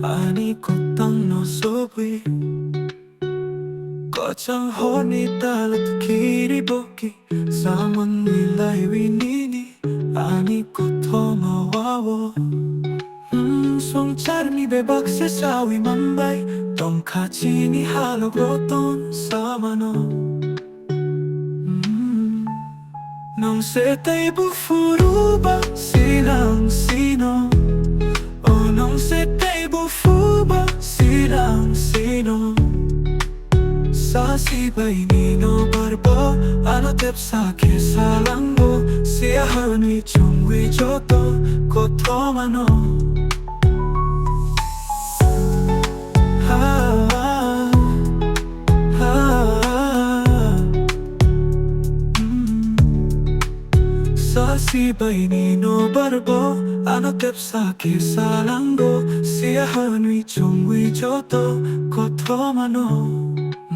Ani ko tang no sobri Có chẳng hôn ni ta là kiri boki Saman nilai winini Ani ko to mawawo Song charmi bebak se sawi mambay Tong ka chini halog roton samano Nong se tay bufuru ba silang sino O nong se tay bufu ba silang sino Sa sibay nino barbo Ano tep sa kesalangbo Siya hanwi chungwi joto kotomano Sa sibay nino barbo Ano tep sa kesalangbo Siya hanwi chungwi joto kotomano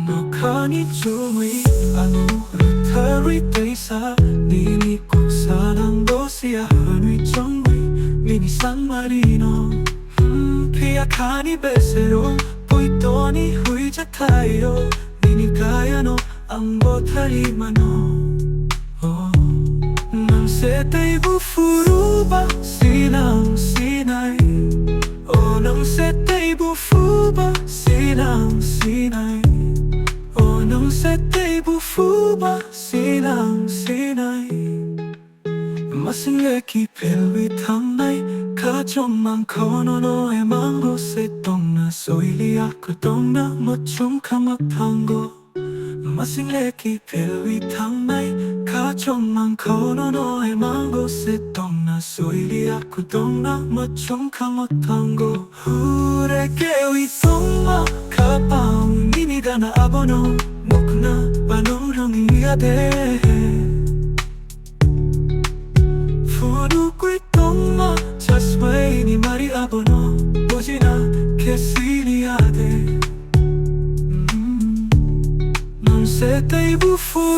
No kani chungwi ano rutari taysa Nini ko salangbo Siya hanwi chungwi Nini San Marino Pia kani besero Poitoni huija tayo Nini kaya no Angbo tarimano Nang setay bufuru ba Silang sinay O nang setay bufu ba Silang sinay O nang setay bufu ba Silang sinay Masingleki pilwi tangnay Kachomang kono no emango Se tong na soili ako tong na Mochong kamagtango Masingleki pilwi tangnay Kachomang kono no emango Se tong na soili ako tong na Mochong kamagtango Hureke wi tong ma Kapang niniga na abono Mokna banurang iyade Furuko'y tongma Jasmay ni mari abono Bojina kesiliade Nang setay bufu